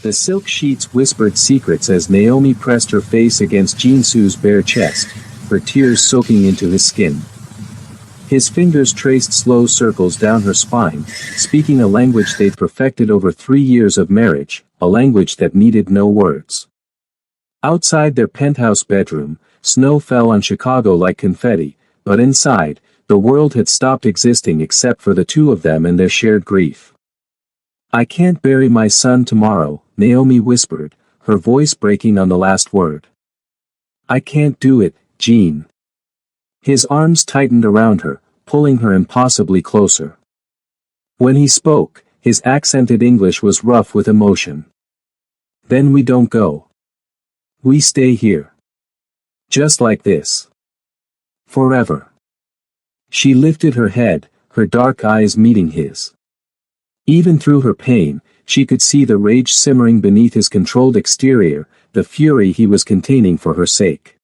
The silk sheets whispered secrets as Naomi pressed her face against Jinsu's bare chest, her tears soaking into his skin. His fingers traced slow circles down her spine, speaking a language they'd perfected over 3 years of marriage, a language that needed no words. Outside their penthouse bedroom, snow fell on Chicago like confetti, but inside, the world had stopped existing except for the two of them and their shared grief. "I can't bury my son tomorrow," Naomi whispered, her voice breaking on the last word. "I can't do it, Jean." His arms tightened around her, pulling her impossibly closer. When he spoke, his accented English was rough with emotion. "Then we don't go. We stay here. Just like this. Forever." She lifted her head, her dark eyes meeting his. Even through her pain, she could see the rage simmering beneath his controlled exterior, the fury he was containing for her sake.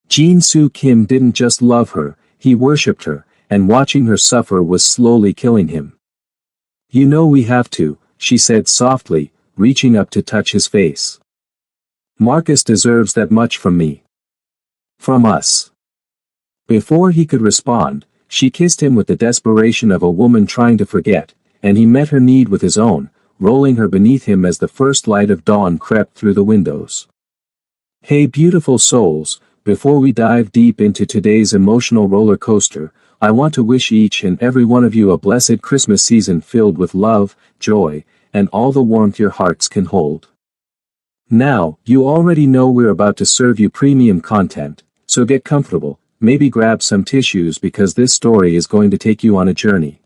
Jin-Soo Kim didn't just love her, he worshipped her, and watching her suffer was slowly killing him. "You know we have to," she said softly, reaching up to touch his face. "Marcus deserves that much from me. From us." Before he could respond, she kissed him with the desperation of a woman trying to forget, and he met her need with his own, rolling her beneath him as the first light of dawn crept through the windows. Hey beautiful souls, before we dive deep into today's emotional roller coaster, I want to wish each and every one of you a blessed Christmas season filled with love, joy, and all the warmth your hearts can hold. Now, you already know we're about to serve you premium content, so get comfortable, maybe grab some tissues because this story is going to take you on a journey.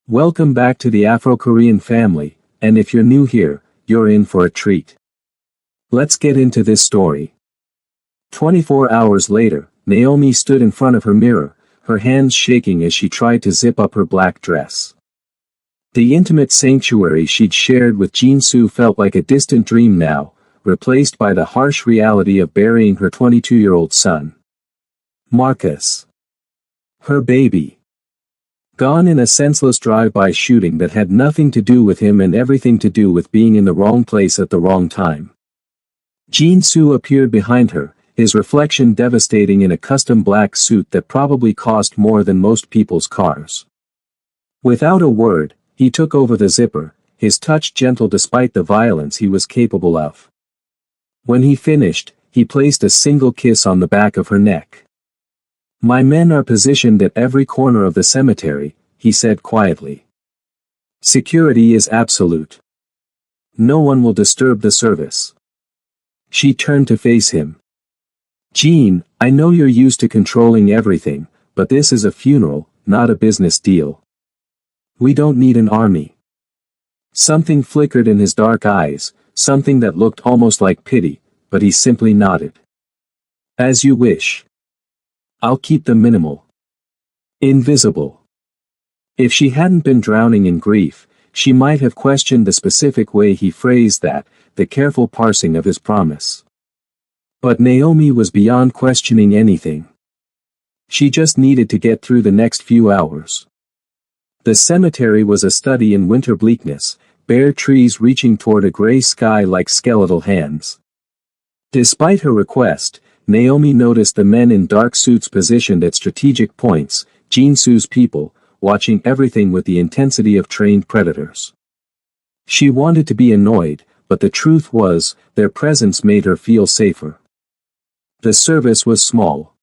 Welcome back to the Afro-Korean family, and if you're new here, you're in for a treat. Let's get into this story. 24 hours later, Naomi stood in front of her mirror, her hands shaking as she tried to zip up her black dress. The intimate sanctuary she'd shared with Jin-Soo felt like a distant dream now, replaced by the harsh reality of burying her 22-year-old son. Marcus. Her baby. Gone in a senseless drive-by shooting that had nothing to do with him and everything to do with being in the wrong place at the wrong time. Jin-Soo appeared behind her, his reflection devastating in a custom black suit that probably cost more than most people's cars. Without a word, he took over the zipper, his touch gentle despite the violence he was capable of. When he finished, he placed a single kiss on the back of her neck. "My men are positioned at every corner of the cemetery," he said quietly. "Security is absolute. No one will disturb the service." She turned to face him. "Jean, I know you're used to controlling everything, but this is a funeral, not a business deal. We don't need an army." Something flickered in his dark eyes, something that looked almost like pity, but he simply nodded. "As you wish. I'll keep them minimal. Invisible." If she hadn't been drowning in grief, she might have questioned the specific way he phrased that, the careful parsing of his promise. But Naomi was beyond questioning anything. She just needed to get through the next few hours. The cemetery was a study in winter bleakness, bare trees reaching toward a gray sky like skeletal hands. Despite her request, Naomi noticed the men in dark suits positioned at strategic points, Jin-Soo's people, watching everything with the intensity of trained predators. She wanted to be annoyed, but the truth was, their presence made her feel safer. The service was small.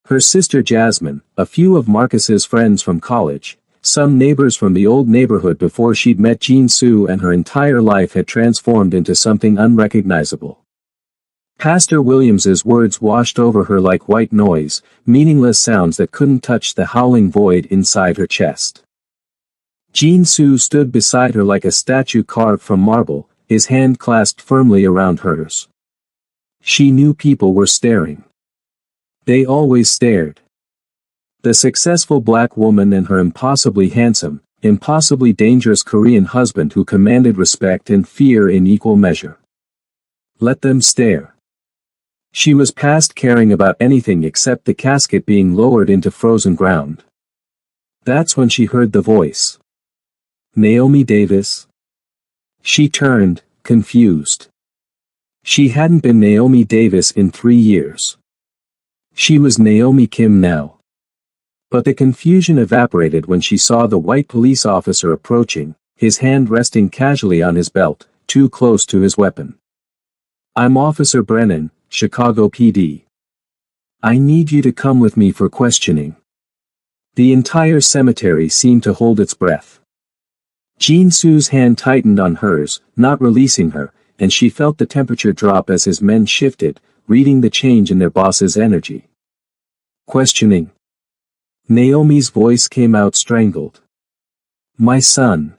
Her sister Jasmine, a few of Marcus's friends from college, some neighbors from the old neighborhood before she'd met Jin-Soo, and her entire life had transformed into something unrecognizable. Pastor Williams's words washed over her like white noise, meaningless sounds that couldn't touch the howling void inside her chest. Jin-Soo stood beside her like a statue carved from marble, his hand clasped firmly around hers. She knew people were staring. They always stared. The successful black woman and her impossibly handsome, impossibly dangerous Korean husband who commanded respect and fear in equal measure. Let them stare. She was past caring about anything except the casket being lowered into frozen ground. That's when she heard the voice. "Naomi Davis?" She turned, confused. She hadn't been Naomi Davis in 3 years. She was Naomi Kim now. But the confusion evaporated when she saw the white police officer approaching, his hand resting casually on his belt, too close to his weapon. "I'm Officer Brennan, Chicago PD. I need you to come with me for questioning." The entire cemetery seemed to hold its breath. Jin-Soo's hand tightened on hers, not releasing her, and she felt the temperature drop as his men shifted, reading the change in their boss's energy. "Questioning." Naomi's voice came out strangled. "My son.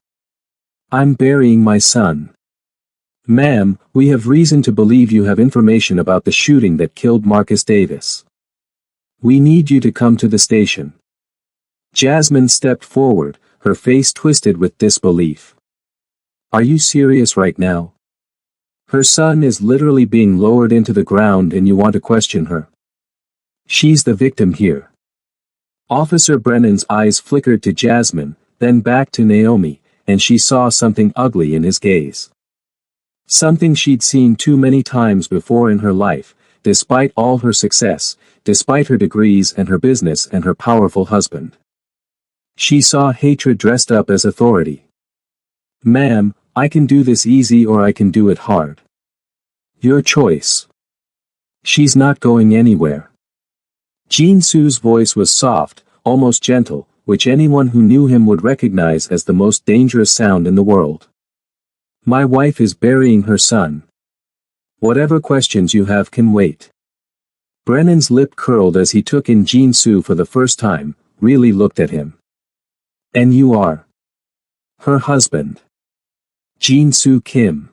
I'm burying my son. Ma'am, we have reason to believe you have information about the shooting that killed Marcus Davis. We need you to come to the station." Jasmine stepped forward, her face twisted with disbelief. "Are you serious right now? Her son is literally being lowered into the ground and you want to question her? She's the victim here." Officer Brennan's eyes flickered to Jasmine, then back to Naomi, and she saw something ugly in his gaze. Something she'd seen too many times before in her life, despite all her success, despite her degrees and her business and her powerful husband. She saw hatred dressed up as authority. "Ma'am, I can do this easy or I can do it hard. Your choice. She's not going anywhere." Jin-Soo's voice was soft, almost gentle, which anyone who knew him would recognize as the most dangerous sound in the world. "My wife is burying her son. Whatever questions you have can wait." Brennan's lip curled as he took in Jin-Soo for the first time, really looked at him. "And you are her husband, Jin-Soo Kim."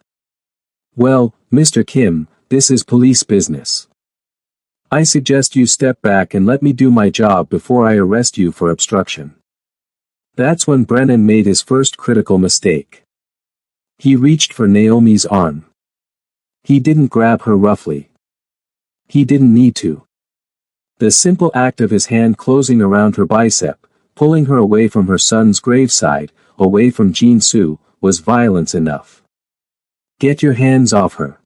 "Well, Mr. Kim, this is police business. I suggest you step back and let me do my job before I arrest you for obstruction." That's when Brennan made his first critical mistake. He reached for Naomi's arm. He didn't grab her roughly. He didn't need to. The simple act of his hand closing around her bicep, pulling her away from her son's graveside, away from Jin-Soo, was violence enough. "Get your hands off her."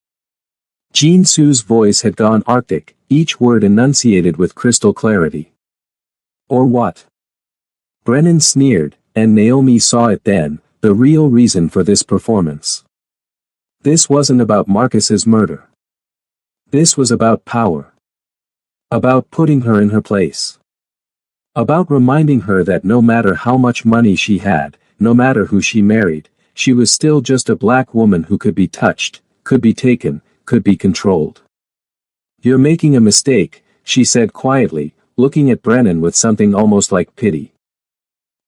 Jin-Soo's voice had gone arctic, each word enunciated with crystal clarity. "Or what?" Brennan sneered, and Naomi saw it then, the real reason for this performance. This wasn't about Marcus's murder. This was about power. About putting her in her place. About reminding her that no matter how much money she had, no matter who she married, she was still just a black woman who could be touched, could be taken, could be controlled. "You're making a mistake," she said quietly, looking at Brennan with something almost like pity.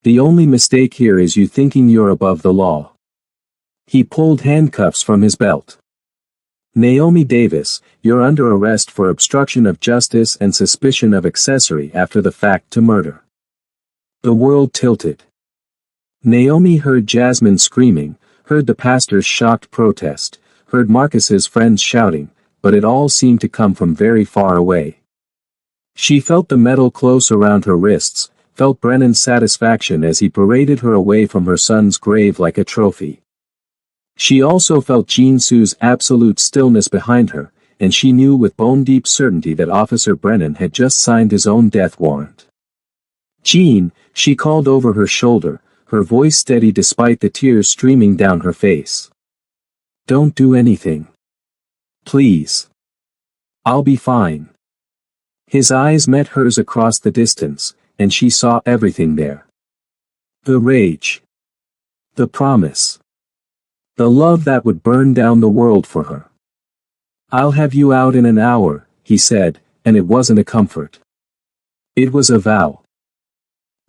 "The only mistake here is you thinking you're above the law." He pulled handcuffs from his belt. "Naomi Davis, you're under arrest for obstruction of justice and suspicion of accessory after the fact to murder." The world tilted. Naomi heard Jasmine screaming, heard the pastor's shocked protest, heard Marcus's friends shouting, but it all seemed to come from very far away. She felt the metal close around her wrists, felt Brennan's satisfaction as he paraded her away from her son's grave like a trophy. She also felt Jin-Soo's absolute stillness behind her, and she knew with bone-deep certainty that Officer Brennan had just signed his own death warrant. "Jean," she called over her shoulder, her voice steady despite the tears streaming down her face. "Don't do anything. Please. I'll be fine." His eyes met hers across the distance, and she saw everything there. The rage. The promise. The love that would burn down the world for her. "I'll have you out in an hour," he said, and it wasn't a comfort. It was a vow.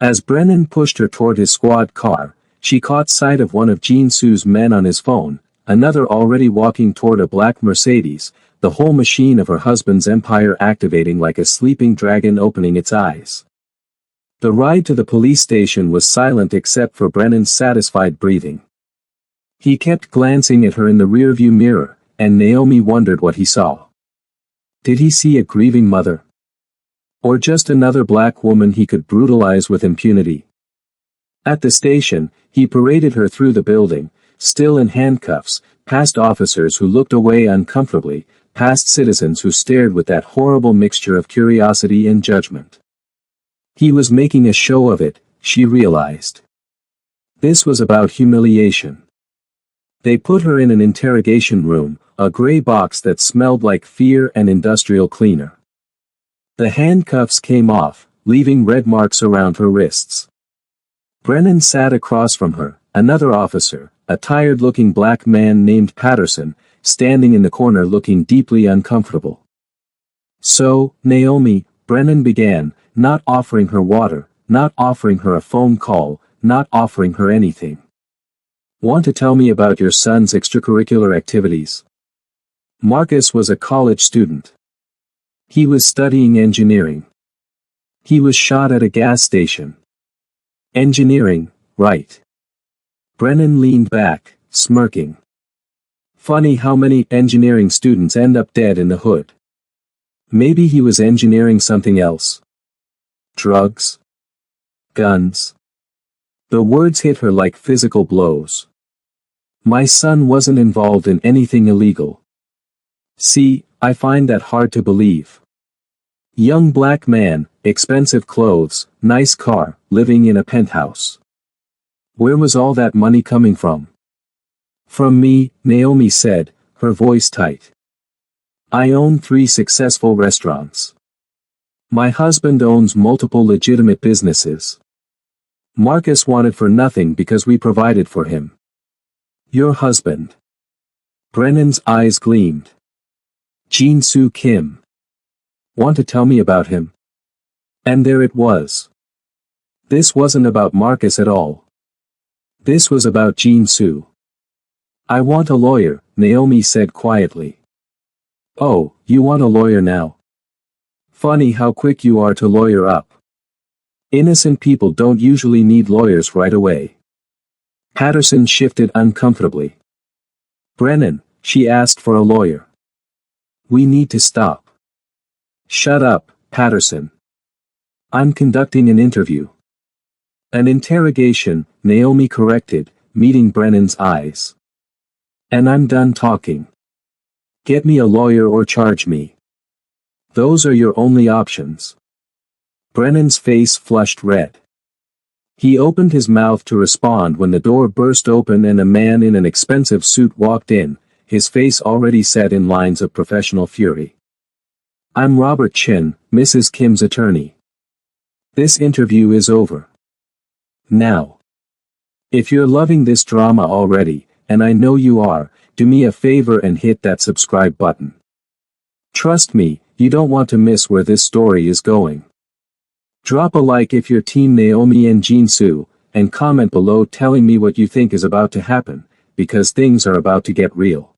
As Brennan pushed her toward his squad car, she caught sight of one of Jin-Soo's men on his phone, another already walking toward a black Mercedes, the whole machine of her husband's empire activating like a sleeping dragon opening its eyes. The ride to the police station was silent except for Brennan's satisfied breathing. He kept glancing at her in the rearview mirror, and Naomi wondered what he saw. Did he see a grieving mother? Or just another black woman he could brutalize with impunity? At the station, he paraded her through the building, still in handcuffs, past officers who looked away uncomfortably, past citizens who stared with that horrible mixture of curiosity and judgment. He was making a show of it, she realized. This was about humiliation. They put her in an interrogation room, a gray box that smelled like fear and industrial cleaner. The handcuffs came off, leaving red marks around her wrists. Brennan sat across from her, another officer, a tired-looking black man named Patterson, standing in the corner looking deeply uncomfortable. "So, Naomi," Brennan began, not offering her water, not offering her a phone call, not offering her anything. "Want to tell me about your son's extracurricular activities?" Marcus was a college student. He was studying engineering. He was shot at a gas station. Engineering, right. Brennan leaned back, smirking. Funny how many engineering students end up dead in the hood. Maybe he was engineering something else. Drugs? Guns? The words hit her like physical blows. My son wasn't involved in anything illegal. See, I find that hard to believe. Young black man, expensive clothes, nice car, living in a penthouse. Where was all that money coming from? From me, Naomi said, her voice tight. I own 3 successful restaurants. My husband owns multiple legitimate businesses. Marcus wanted for nothing because we provided for him. Your husband. Brennan's eyes gleamed. Jin-Soo Kim. Want to tell me about him? And there it was. This wasn't about Marcus at all. This was about Jin-Soo. I want a lawyer, Naomi said quietly. Oh, you want a lawyer now? Funny how quick you are to lawyer up. Innocent people don't usually need lawyers right away. Patterson shifted uncomfortably. Brennan, she asked for a lawyer. We need to stop. Shut up, Patterson. I'm conducting an interview. An interrogation, Naomi corrected, meeting Brennan's eyes. And I'm done talking. Get me a lawyer or charge me. Those are your only options. Brennan's face flushed red. He opened his mouth to respond when the door burst open and a man in an expensive suit walked in, his face already set in lines of professional fury. I'm Robert Chin, Mrs. Kim's attorney. This interview is over. Now. If you're loving this drama already, and I know you are, do me a favor and hit that subscribe button. Trust me, you don't want to miss where this story is going. Drop a like if you're Team Naomi and Jin-Soo, and comment below telling me what you think is about to happen, because things are about to get real.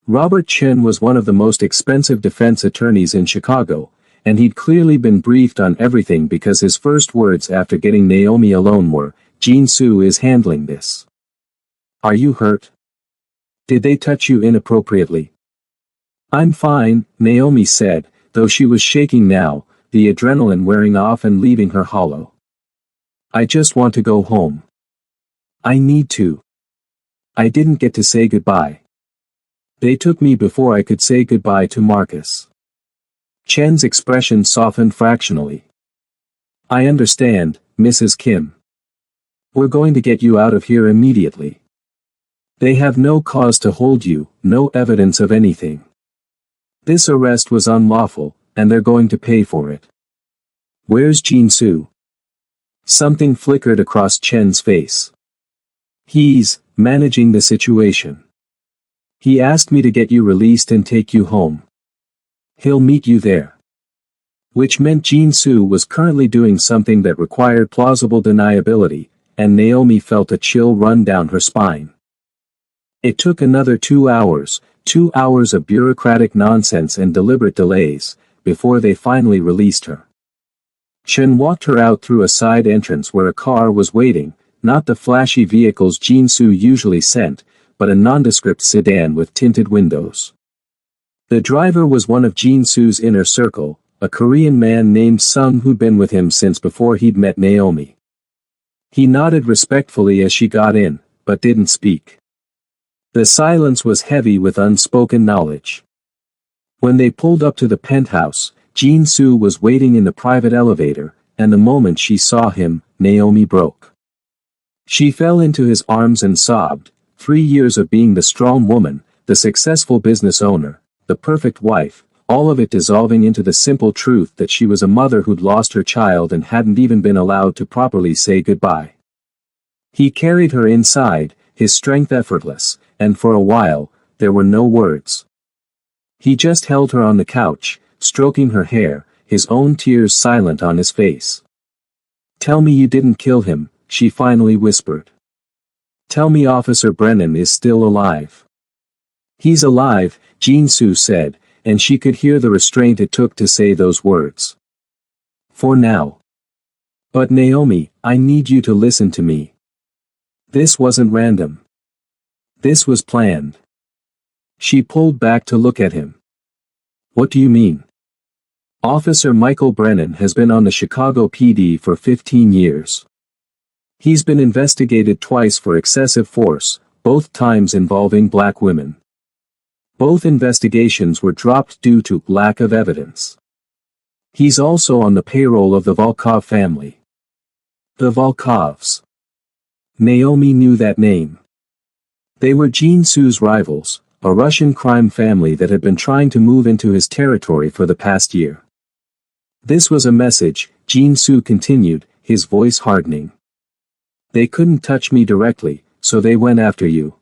Robert Chin was one of the most expensive defense attorneys in Chicago, and he'd clearly been briefed on everything because his first words after getting Naomi alone were, Jin-Soo is handling this. Are you hurt? Did they touch you inappropriately? I'm fine, Naomi said, though she was shaking now, the adrenaline wearing off and leaving her hollow. I just want to go home. I need to. I didn't get to say goodbye. They took me before I could say goodbye to Marcus. Chen's expression softened fractionally. I understand, Mrs. Kim. We're going to get you out of here immediately. They have no cause to hold you, no evidence of anything. This arrest was unlawful, and they're going to pay for it. Where's Jin-Soo? Something flickered across Chen's face. He's managing the situation. He asked me to get you released and take you home. He'll meet you there. Which meant Jin-Soo was currently doing something that required plausible deniability, and Naomi felt a chill run down her spine. It took another 2 hours, 2 hours of bureaucratic nonsense and deliberate delays, before they finally released her. Chen walked her out through a side entrance where a car was waiting, not the flashy vehicles Jin-Soo usually sent, but a nondescript sedan with tinted windows. The driver was one of Jin-Soo's inner circle, a Korean man named Sung who'd been with him since before he'd met Naomi. He nodded respectfully as she got in, but didn't speak. The silence was heavy with unspoken knowledge. When they pulled up to the penthouse, Jin-soo was waiting in the private elevator, and the moment she saw him, Naomi broke. She fell into his arms and sobbed, 3 years of being the strong woman, the successful business owner, the perfect wife, all of it dissolving into the simple truth that she was a mother who'd lost her child and hadn't even been allowed to properly say goodbye. He carried her inside, his strength effortless, and for a while, there were no words. He just held her on the couch, stroking her hair, his own tears silent on his face. "Tell me you didn't kill him," she finally whispered. "Tell me Officer Brennan is still alive." "He's alive," Jin-soo said, and she could hear the restraint it took to say those words. "For now. But Naomi, I need you to listen to me. This wasn't random. This was planned." She pulled back to look at him. "What do you mean?" "Officer Michael Brennan has been on the Chicago PD for 15 years. He's been investigated twice for excessive force, both times involving black women. Both investigations were dropped due to lack of evidence. He's also on the payroll of the Volkov family." The Volkovs. Naomi knew that name. They were Jin-soo's rivals, a Russian crime family that had been trying to move into his territory for the past year. "This was a message," Jin-soo continued, his voice hardening. "They couldn't touch me directly, so they went after you.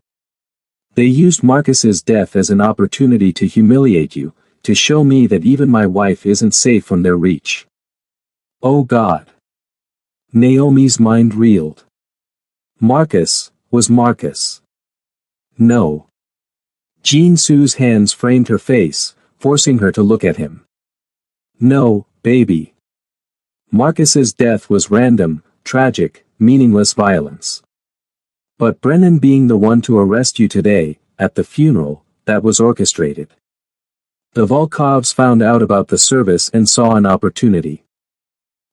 They used Marcus's death as an opportunity to humiliate you, to show me that even my wife isn't safe from their reach." Oh God. Naomi's mind reeled. Marcus, was Marcus? No. Jin-soo's hands framed her face, forcing her to look at him. "No, baby. Marcus's death was random, tragic, meaningless violence. But Brennan being the one to arrest you today, at the funeral, that was orchestrated. The Volkovs found out about the service and saw an opportunity."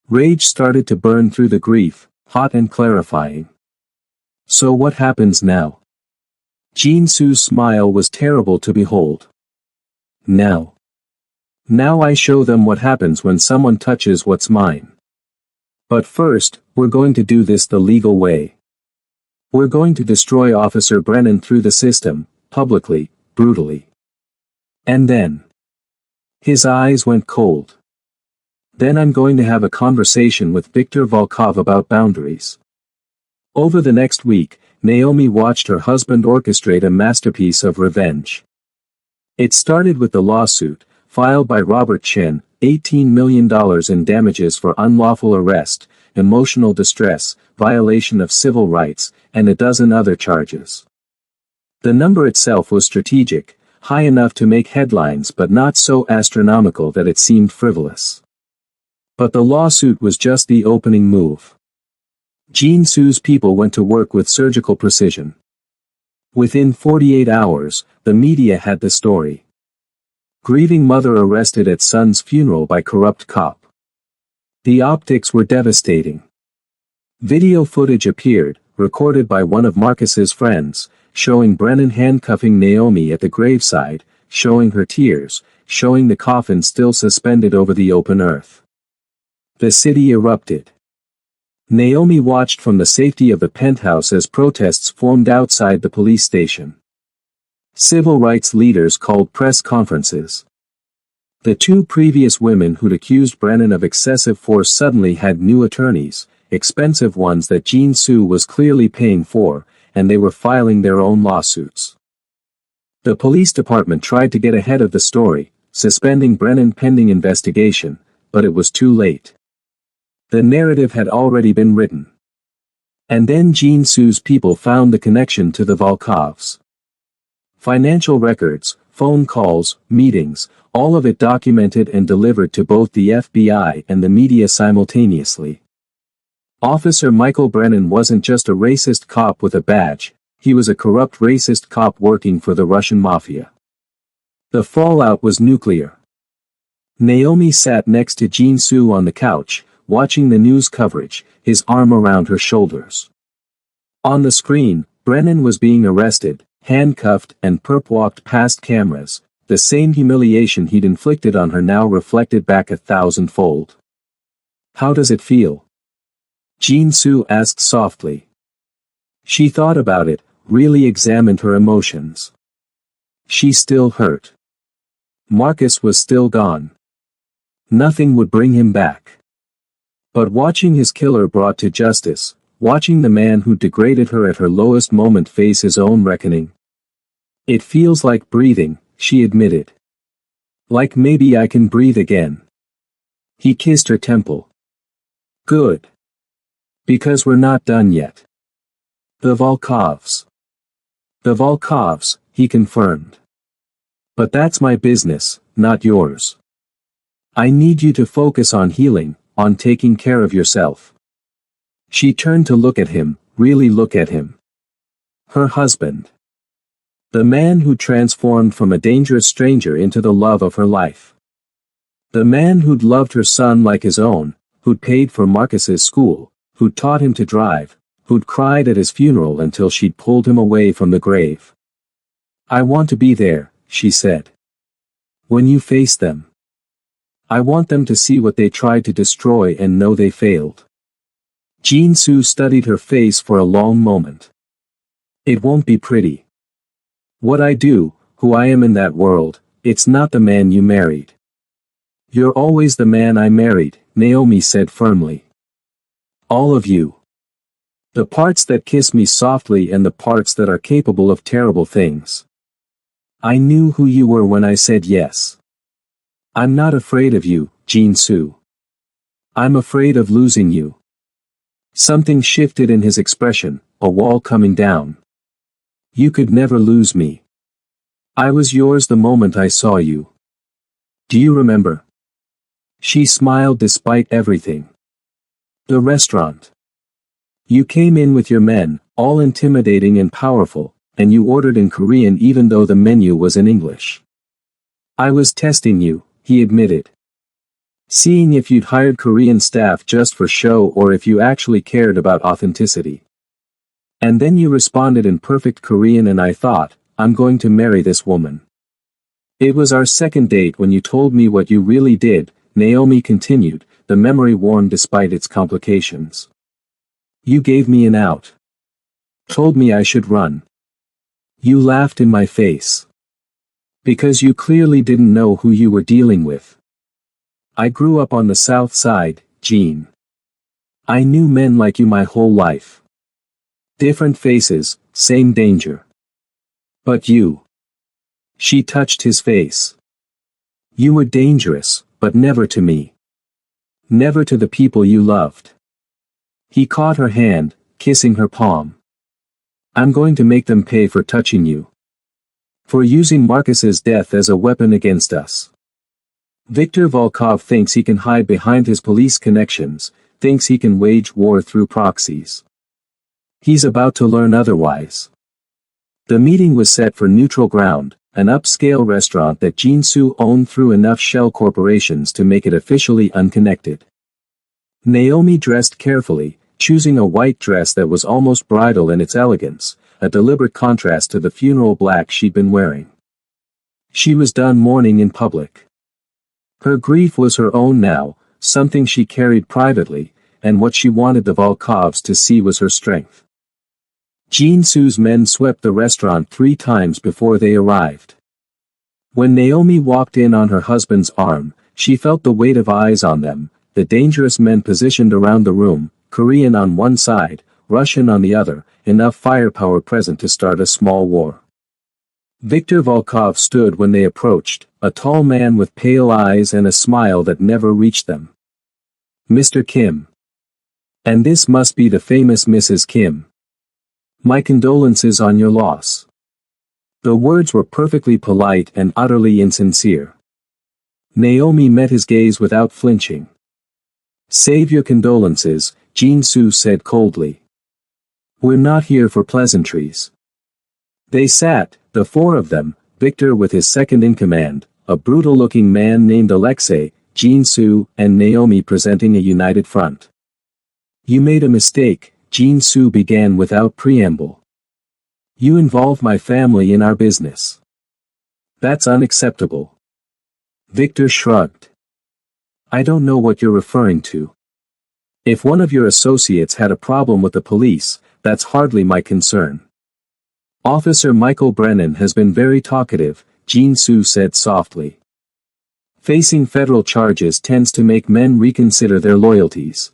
Rage started to burn through the grief, hot and clarifying. "So what happens now?" Jin-soo's smile was terrible to behold. Now I show them what happens when someone touches what's mine. But first, we're going to do this the legal way. We're going to destroy Officer Brennan through the system, publicly, brutally. And then." His eyes went cold. "Then I'm going to have a conversation with Viktor Volkov about boundaries." Over the next week, Naomi watched her husband orchestrate a masterpiece of revenge. It started with the lawsuit, filed by Robert Chen, $18 million in damages for unlawful arrest, emotional distress, violation of civil rights, and a dozen other charges. The number itself was strategic, high enough to make headlines but not so astronomical that it seemed frivolous. But the lawsuit was just the opening move. Jin-soo's people went to work with surgical precision. Within 48 hours, the media had the story. Grieving mother arrested at son's funeral by corrupt cop. The optics were devastating. Video footage appeared, recorded by one of Marcus's friends, showing Brennan handcuffing Naomi at the graveside, showing her tears, showing the coffin still suspended over the open earth. The city erupted. Naomi watched from the safety of the penthouse as protests formed outside the police station. Civil rights leaders called press conferences. The 2 previous women who'd accused Brennan of excessive force suddenly had new attorneys, expensive ones that Jin-soo was clearly paying for, and they were filing their own lawsuits. The police department tried to get ahead of the story, suspending Brennan pending investigation, but it was too late. The narrative had already been written. And then Jin-soo's people found the connection to the Volkovs. Financial records, phone calls, meetings, all of it documented and delivered to both the FBI and the media simultaneously. Officer Michael Brennan wasn't just a racist cop with a badge, he was a corrupt racist cop working for the Russian Mafia. The fallout was nuclear. Naomi sat next to Jin-soo on the couch, watching the news coverage, his arm around her shoulders. On the screen, Brennan was being arrested, handcuffed, and perp-walked past cameras, the same humiliation he'd inflicted on her now reflected back 1,000-fold. "How does it feel?" Jin-soo asked softly. She thought about it, really examined her emotions. She still hurt. Marcus was still gone. Nothing would bring him back. But watching his killer brought to justice, watching the man who degraded her at her lowest moment face his own reckoning. "It feels like breathing," she admitted. "Like maybe I can breathe again." He kissed her temple. "Good. Because we're not done yet." "The Volkovs." "The Volkovs," he confirmed. "But that's my business, not yours. I need you to focus on healing, on taking care of yourself." She turned to look at him, really look at him. Her husband. The man who transformed from a dangerous stranger into the love of her life. The man who'd loved her son like his own, who'd paid for Marcus's school, who'd taught him to drive, who'd cried at his funeral until she'd pulled him away from the grave. "I want to be there," she said. "When you face them. I want them to see what they tried to destroy and know they failed." Jin-soo studied her face for a long moment. "It won't be pretty. What I do, who I am in that world, it's not the man you married." "You're always the man I married," Naomi said firmly. "All of you. The parts that kiss me softly and the parts that are capable of terrible things. I knew who you were when I said yes. I'm not afraid of you, Jin-soo. I'm afraid of losing you." Something shifted in his expression, a wall coming down. "You could never lose me. I was yours the moment I saw you. Do you remember?" She smiled despite everything. "The restaurant. You came in with your men, all intimidating and powerful, and you ordered in Korean even though the menu was in English. I was testing you," he admitted. "Seeing if you'd hired Korean staff just for show or if you actually cared about authenticity. And then you responded in perfect Korean and I thought, I'm going to marry this woman. It was our second date when you told me what you really did," Naomi continued, the memory worn despite its complications. "You gave me an out. Told me I should run. You laughed in my face. Because you clearly didn't know who you were dealing with. I grew up on the South Side, Jean. I knew men like you my whole life. Different faces, same danger. But you." She touched his face. "You were dangerous, but never to me. Never to the people you loved." He caught her hand, kissing her palm. "I'm going to make them pay for touching you. For using Marcus's death as a weapon against us. Viktor Volkov thinks he can hide behind his police connections, thinks he can wage war through proxies. He's about to learn otherwise." The meeting was set for Neutral Ground, an upscale restaurant that Jin-soo owned through enough shell corporations to make it officially unconnected. Naomi dressed carefully, choosing a white dress that was almost bridal in its elegance, a deliberate contrast to the funeral black she'd been wearing. She was done mourning in public. Her grief was her own now, something she carried privately, and what she wanted the Volkovs to see was her strength. Jin-soo's men swept the restaurant 3 times before they arrived. When Naomi walked in on her husband's arm, she felt the weight of eyes on them, the dangerous men positioned around the room, Korean on one side, Russian on the other, enough firepower present to start a small war. Viktor Volkov stood when they approached, a tall man with pale eyes and a smile that never reached them. "Mr. Kim. And this must be the famous Mrs. Kim. My condolences on your loss." The words were perfectly polite and utterly insincere. Naomi met his gaze without flinching. "Save your condolences," Jin-soo said coldly. "We're not here for pleasantries." They sat, the 4 of them, Viktor with his second-in-command, a brutal-looking man named Alexei, Jin-soo, and Naomi presenting a united front. "You made a mistake," Jin-soo began without preamble. You involve my family in our business. That's unacceptable. Victor shrugged. I don't know what you're referring to. If one of your associates had a problem with the police, that's hardly my concern. Officer Michael Brennan has been very talkative, Jin-Soo said softly. Facing federal charges tends to make men reconsider their loyalties.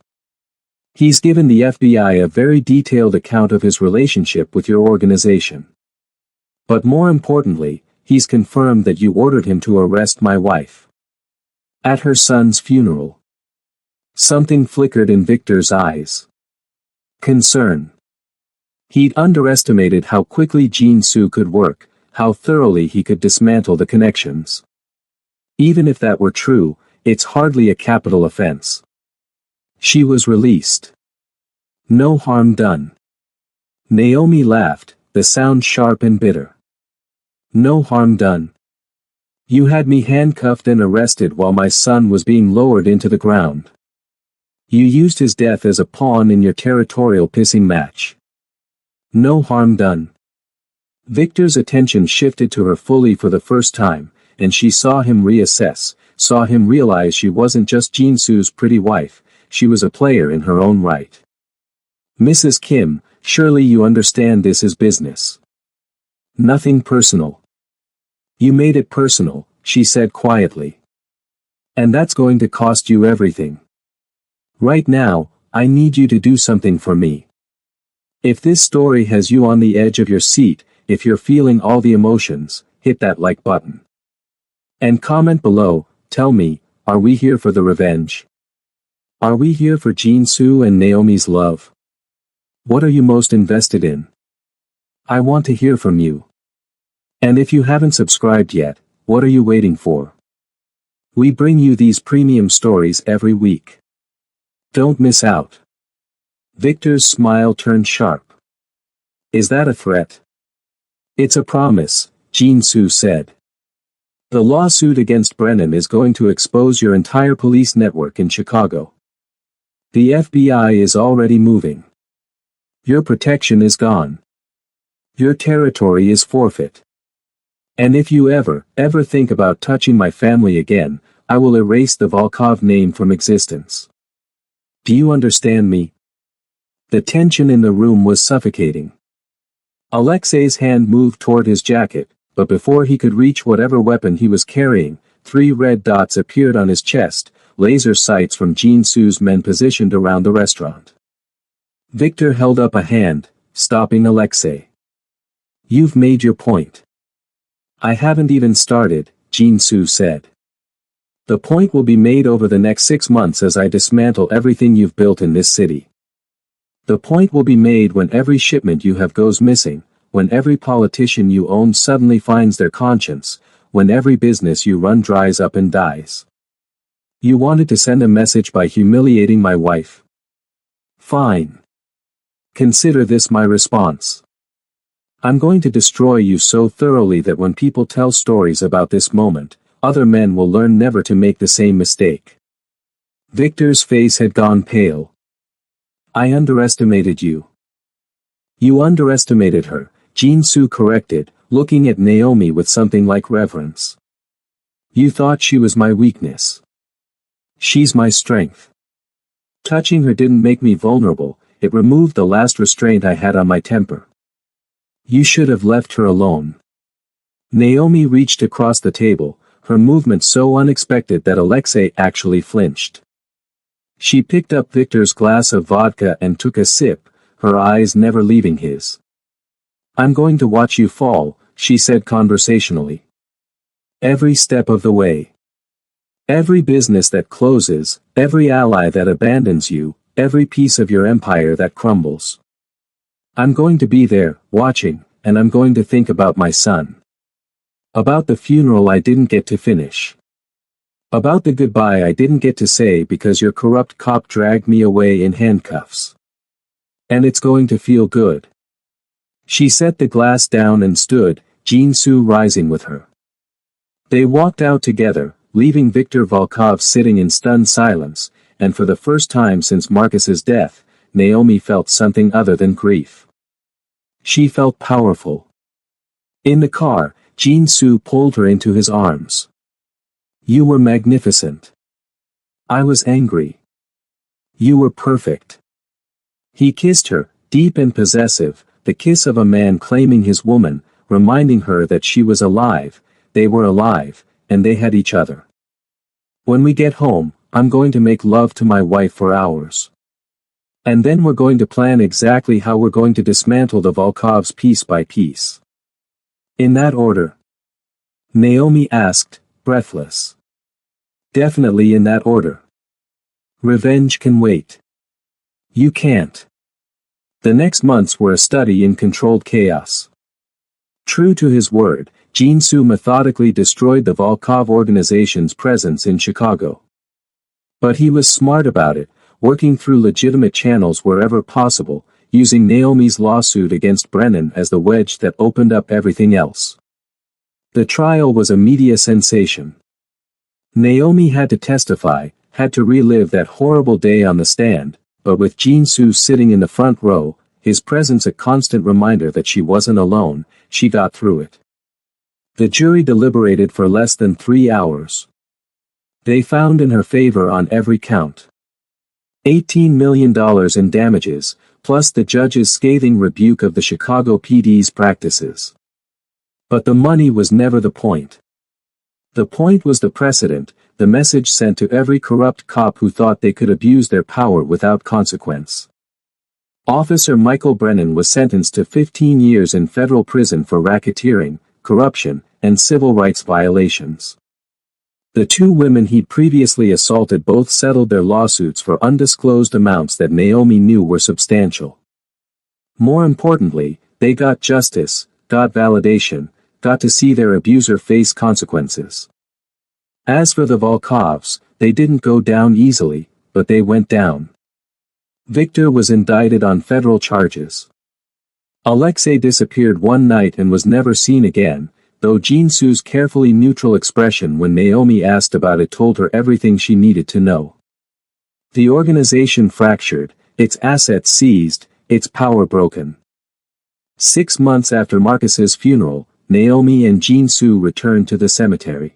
He's given the FBI a very detailed account of his relationship with your organization. But more importantly, he's confirmed that you ordered him to arrest my wife. At her son's funeral. Something flickered in Victor's eyes. Concern. He'd underestimated how quickly Jin-Soo could work, how thoroughly he could dismantle the connections. Even if that were true, it's hardly a capital offense. She was released. No harm done. Naomi laughed, the sound sharp and bitter. No harm done. You had me handcuffed and arrested while my son was being lowered into the ground. You used his death as a pawn in your territorial pissing match. No harm done. Victor's attention shifted to her fully for the first time, and she saw him reassess, saw him realize she wasn't just Jin-Soo's pretty wife, she was a player in her own right. Mrs. Kim, surely you understand this is business. Nothing personal. You made it personal, she said quietly. And that's going to cost you everything. Right now, I need you to do something for me. If this story has you on the edge of your seat, if you're feeling all the emotions, hit that like button. And comment below, tell me, are we here for the revenge? Are we here for Jin-Soo and Naomi's love? What are you most invested in? I want to hear from you. And if you haven't subscribed yet, what are you waiting for? We bring you these premium stories every week. Don't miss out. Victor's smile turned sharp. Is that a threat? It's a promise, Jin-Soo said. The lawsuit against Brennan is going to expose your entire police network in Chicago. The FBI is already moving. Your protection is gone. Your territory is forfeit. And if you ever think about touching my family again, I will erase the Volkov name from existence. Do you understand me? The tension in the room was suffocating. Alexei's hand moved toward his jacket, but before he could reach whatever weapon he was carrying, 3 red dots appeared on his chest, laser sights from Jin-Soo's men positioned around the restaurant. Victor held up a hand, stopping Alexei. You've made your point. I haven't even started, Jin-Soo said. The point will be made over the next 6 months as I dismantle everything you've built in this city. The point will be made when every shipment you have goes missing, when every politician you own suddenly finds their conscience, when every business you run dries up and dies. You wanted to send a message by humiliating my wife. Fine. Consider this my response. I'm going to destroy you so thoroughly that when people tell stories about this moment, other men will learn never to make the same mistake. Victor's face had gone pale. I underestimated you. You underestimated her, Jin-Soo corrected, looking at Naomi with something like reverence. You thought she was my weakness. She's my strength. Touching her didn't make me vulnerable, it removed the last restraint I had on my temper. You should have left her alone. Naomi reached across the table, her movement so unexpected that Alexei actually flinched. She picked up Victor's glass of vodka and took a sip, her eyes never leaving his. I'm going to watch you fall, she said conversationally. Every step of the way. Every business that closes, every ally that abandons you, every piece of your empire that crumbles. I'm going to be there, watching, and I'm going to think about my son. About the funeral I didn't get to finish. About the goodbye I didn't get to say because your corrupt cop dragged me away in handcuffs. And it's going to feel good. She set the glass down and stood, Jin-Soo rising with her. They walked out together, leaving Viktor Volkov sitting in stunned silence, and for the first time since Marcus's death, Naomi felt something other than grief. She felt powerful. In the car, Jin-soo pulled her into his arms. You were magnificent. I was angry. You were perfect. He kissed her, deep and possessive, the kiss of a man claiming his woman, reminding her that she was alive, they were alive, and they had each other. When we get home, I'm going to make love to my wife for hours. And then we're going to plan exactly how we're going to dismantle the Volkovs piece by piece. In that order? Naomi asked, breathless. Definitely in that order. Revenge can wait. You can't. The next months were a study in controlled chaos. True to his word, Jin-soo methodically destroyed the Volkov organization's presence in Chicago. But he was smart about it, working through legitimate channels wherever possible, using Naomi's lawsuit against Brennan as the wedge that opened up everything else. The trial was a media sensation. Naomi had to testify, had to relive that horrible day on the stand, but with Jin-soo sitting in the front row, his presence a constant reminder that she wasn't alone, she got through it. The jury deliberated for less than 3 hours. They found in her favor on every count. $18 million in damages, plus the judge's scathing rebuke of the Chicago PD's practices. But the money was never the point. The point was the precedent, the message sent to every corrupt cop who thought they could abuse their power without consequence. Officer Michael Brennan was sentenced to 15 years in federal prison for racketeering, corruption, and civil rights violations. The 2 women he'd previously assaulted both settled their lawsuits for undisclosed amounts that Naomi knew were substantial. More importantly, they got justice, got validation, got to see their abuser face consequences. As for the Volkovs, they didn't go down easily, but they went down. Victor was indicted on federal charges. Alexei disappeared one night and was never seen again, though Jin-soo's carefully neutral expression when Naomi asked about it told her everything she needed to know. The organization fractured, its assets seized, its power broken. 6 months after Marcus's funeral, Naomi and Jin-soo returned to the cemetery.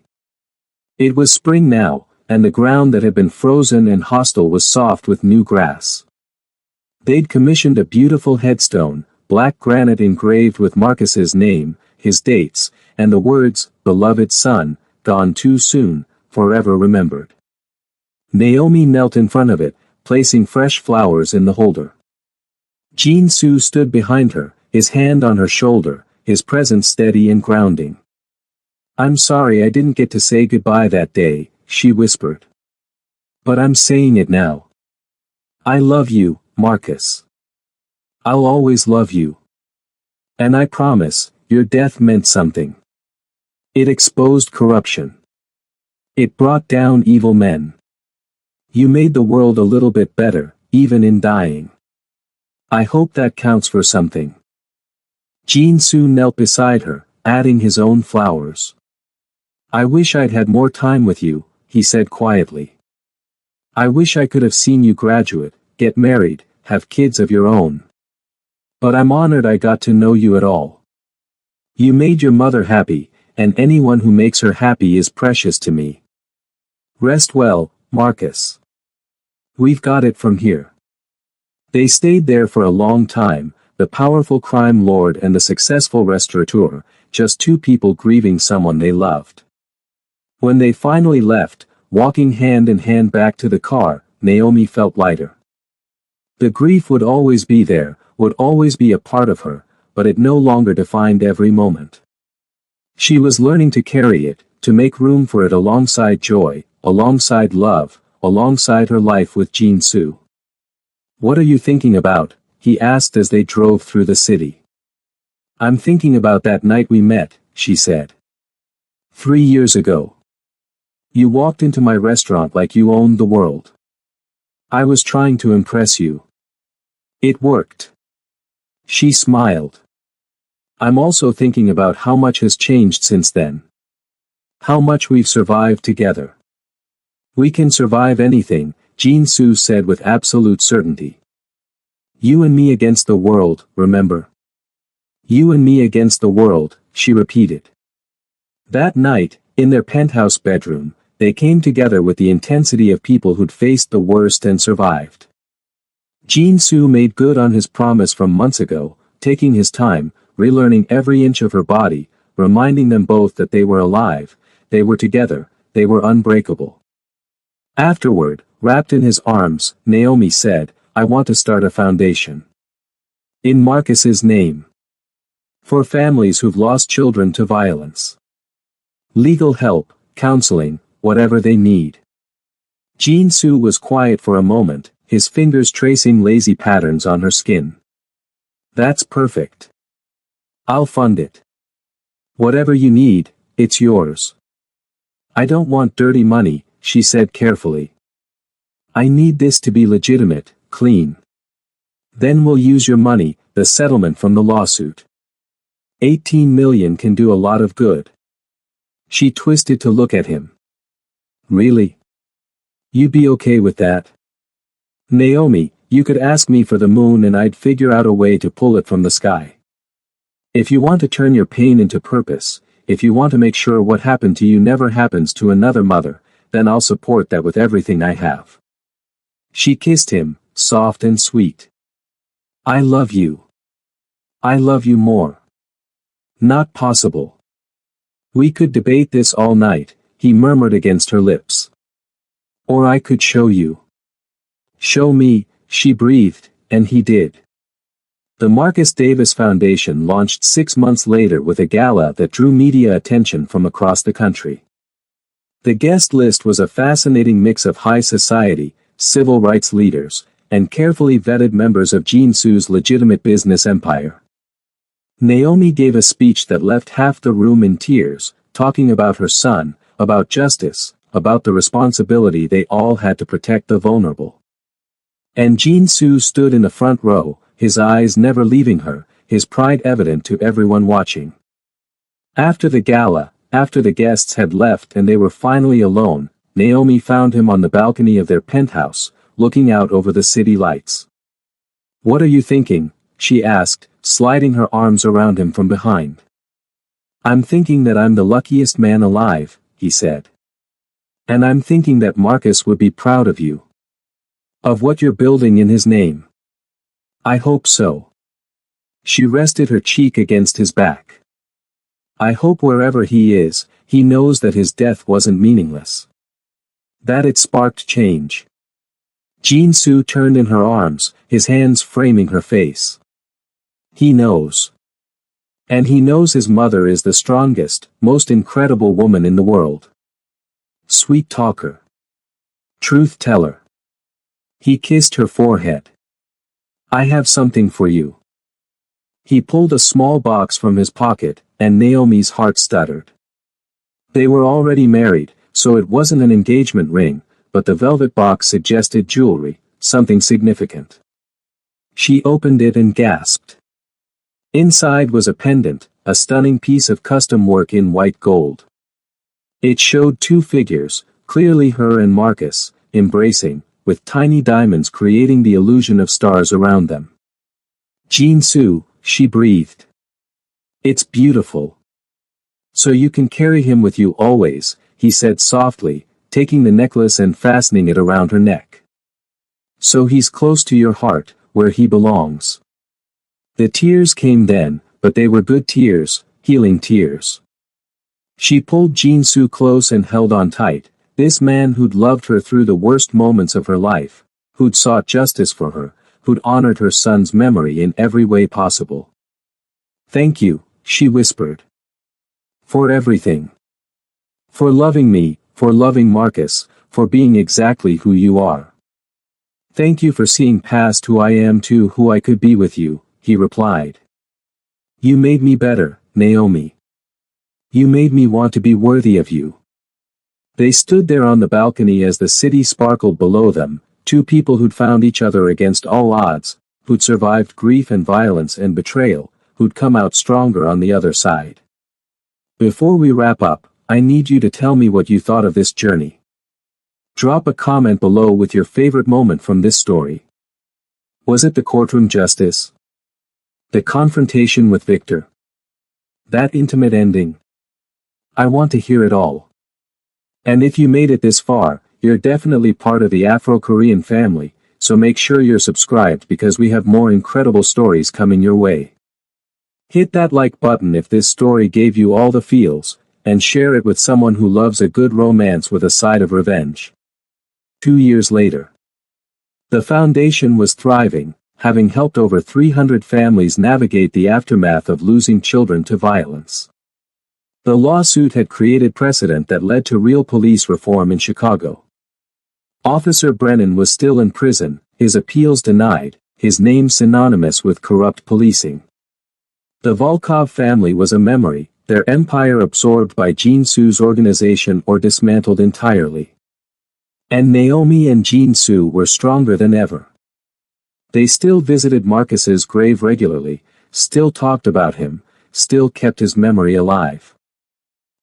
It was spring now, and the ground that had been frozen and hostile was soft with new grass. They'd commissioned a beautiful headstone, black granite engraved with Marcus's name, his dates, and the words, "Beloved son, gone too soon, forever remembered." Naomi knelt in front of it, placing fresh flowers in the holder. Jin-soo stood behind her, his hand on her shoulder, his presence steady and grounding. "I'm sorry I didn't get to say goodbye that day," she whispered. "But I'm saying it now. I love you, Marcus. I'll always love you. And I promise, your death meant something. It exposed corruption. It brought down evil men. You made the world a little bit better, even in dying. I hope that counts for something." Jin-soo knelt beside her, adding his own flowers. "I wish I'd had more time with you," he said quietly. "I wish I could have seen you graduate, get married, have kids of your own. But I'm honored I got to know you at all. You made your mother happy, and anyone who makes her happy is precious to me. Rest well, Marcus. We've got it from here." They stayed there for a long time, the powerful crime lord and the successful restaurateur, just 2 people grieving someone they loved. When they finally left, walking hand in hand back to the car, Naomi felt lighter. The grief would always be there, would always be a part of her, but it no longer defined every moment. She was learning to carry it, to make room for it alongside joy, alongside love, alongside her life with Jin-soo. "What are you thinking about?" he asked as they drove through the city. "I'm thinking about that night we met," she said. 3 years ago. You walked into my restaurant like you owned the world. I was trying to impress you. It worked." She smiled. "I'm also thinking about how much has changed since then. How much we've survived together." "We can survive anything," Jin-soo said with absolute certainty. "You and me against the world, remember? You and me against the world, she repeated. That night, in their penthouse bedroom, they came together with the intensity of people who'd faced the worst and survived. Jin-soo made good on his promise from months ago, taking his time, relearning every inch of her body, reminding them both that they were alive, they were together, they were unbreakable. Afterward, wrapped in his arms, Naomi said, I want to start a foundation. In Marcus's name. For families who've lost children to violence. Legal help, counseling, whatever they need. Jin-soo was quiet for a moment, his fingers tracing lazy patterns on her skin. That's perfect. I'll fund it. Whatever you need, it's yours. I don't want dirty money, she said carefully. I need this to be legitimate, clean. Then we'll use your money, the settlement from the lawsuit. 18 million can do a lot of good. She twisted to look at him. Really? You'd be okay with that? Naomi, you could ask me for the moon and I'd figure out a way to pull it from the sky. If you want to turn your pain into purpose, if you want to make sure what happened to you never happens to another mother, then I'll support that with everything I have. She kissed him, soft and sweet. I love you. I love you more. Not possible. We could debate this all night, he murmured against her lips. Or I could show you. Show me, she breathed, and he did. The Marcus Davis Foundation launched 6 months later with a gala that drew media attention from across the country. The guest list was a fascinating mix of high society, civil rights leaders, and carefully vetted members of Jin-soo's legitimate business empire. Naomi gave a speech that left half the room in tears, talking about her son, about justice, about the responsibility they all had to protect the vulnerable. And Jin-soo stood in the front row, his eyes never leaving her, his pride evident to everyone watching. After the gala, after the guests had left and they were finally alone, Naomi found him on the balcony of their penthouse, looking out over the city lights. What are you thinking? She asked, sliding her arms around him from behind. I'm thinking that I'm the luckiest man alive, he said. And I'm thinking that Marcus would be proud of you. Of what you're building in his name. I hope so. She rested her cheek against his back. I hope wherever he is, he knows that his death wasn't meaningless. That it sparked change. Jin-soo turned in her arms, his hands framing her face. He knows. And he knows his mother is the strongest, most incredible woman in the world. Sweet talker. Truth teller. He kissed her forehead. I have something for you. He pulled a small box from his pocket, and Naomi's heart stuttered. They were already married, so it wasn't an engagement ring, but the velvet box suggested jewelry, something significant. She opened it and gasped. Inside was a pendant, a stunning piece of custom work in white gold. It showed 2 figures, clearly her and Marcus, embracing, with tiny diamonds creating the illusion of stars around them. Jin-soo, she breathed. It's beautiful. So you can carry him with you always, he said softly, taking the necklace and fastening it around her neck. So he's close to your heart, where he belongs. The tears came then, but they were good tears, healing tears. She pulled Jin-soo close and held on tight, this man who'd loved her through the worst moments of her life, who'd sought justice for her, who'd honored her son's memory in every way possible. Thank you, she whispered. For everything. For loving me, for loving Marcus, for being exactly who you are. Thank you for seeing past who I am to who I could be with you, he replied. You made me better, Naomi. You made me want to be worthy of you. They stood there on the balcony as the city sparkled below them, 2 people who'd found each other against all odds, who'd survived grief and violence and betrayal, who'd come out stronger on the other side. Before we wrap up, I need you to tell me what you thought of this journey. Drop a comment below with your favorite moment from this story. Was it the courtroom justice? The confrontation with Victor. That intimate ending. I want to hear it all. And if you made it this far, you're definitely part of the Afro-Korean family, so make sure you're subscribed because we have more incredible stories coming your way. Hit that like button if this story gave you all the feels, and share it with someone who loves a good romance with a side of revenge. 2 years later. The foundation was thriving, having helped over 300 families navigate the aftermath of losing children to violence. The lawsuit had created precedent that led to real police reform in Chicago. Officer Brennan was still in prison, his appeals denied, his name synonymous with corrupt policing. The Volkov family was a memory, their empire absorbed by Jin-Soo's organization or dismantled entirely. And Naomi and Jin-Soo were stronger than ever. They still visited Marcus's grave regularly, still talked about him, still kept his memory alive.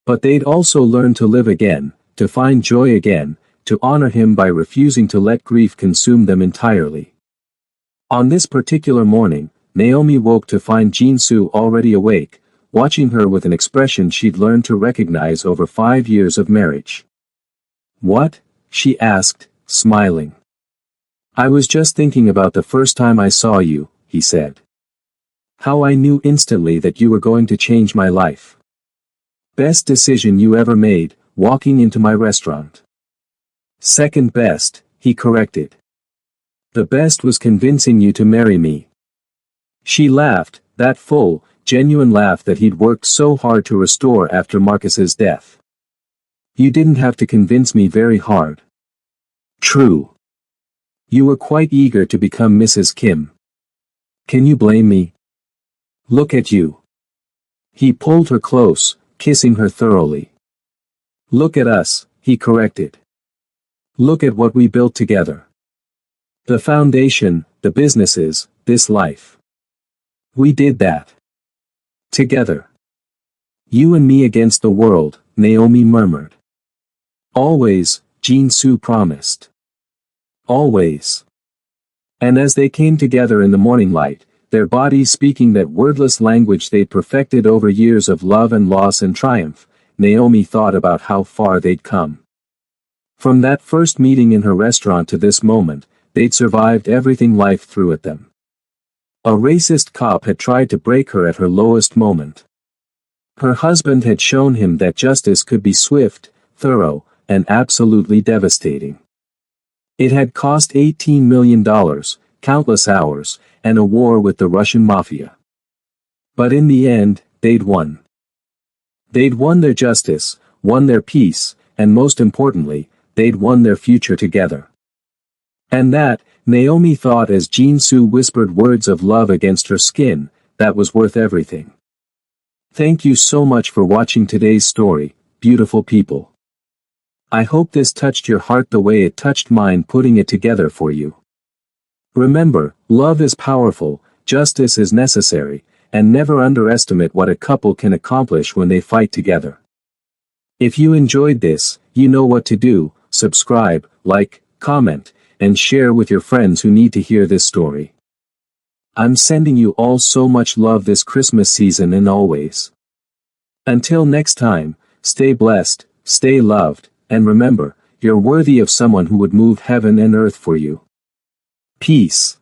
But they'd also learned to live again, to find joy again, to honor him by refusing to let grief consume them entirely. On this particular morning, Naomi woke to find Jin-Soo already awake, watching her with an expression she'd learned to recognize over 5 years of marriage. "What?" she asked, smiling. "I was just thinking about the first time I saw you," he said. "How I knew instantly that you were going to change my life. Best decision you ever made, walking into my restaurant." "Second best," he corrected. "The best was convincing you to marry me." She laughed, that full, genuine laugh that he'd worked so hard to restore after Marcus's death. "You didn't have to convince me very hard." "True. You were quite eager to become Mrs. Kim. Can you blame me? Look at you." He pulled her close, kissing her thoroughly. "Look at us," he corrected. "Look at what we built together. The foundation, the businesses, this life. We did that. Together. You and me against the world," Naomi murmured. "Always," Jin-Soo promised. "Always." And as they came together in the morning light, their bodies speaking that wordless language they'd perfected over years of love and loss and triumph, Naomi thought about how far they'd come. From that first meeting in her restaurant to this moment, they'd survived everything life threw at them. A racist cop had tried to break her at her lowest moment. Her husband had shown him that justice could be swift, thorough, and absolutely devastating. It had cost $18 million, countless hours, and a war with the Russian Mafia. But in the end, they'd won. They'd won their justice, won their peace, and most importantly, they'd won their future together. And that, Naomi thought as Jin-Soo whispered words of love against her skin, that was worth everything. Thank you so much for watching today's story, beautiful people. I hope this touched your heart the way it touched mine putting it together for you. Remember, love is powerful, justice is necessary, and never underestimate what a couple can accomplish when they fight together. If you enjoyed this, you know what to do: subscribe, like, comment, and share with your friends who need to hear this story. I'm sending you all so much love this Christmas season and always. Until next time, stay blessed, stay loved, and remember, you're worthy of someone who would move heaven and earth for you. Peace.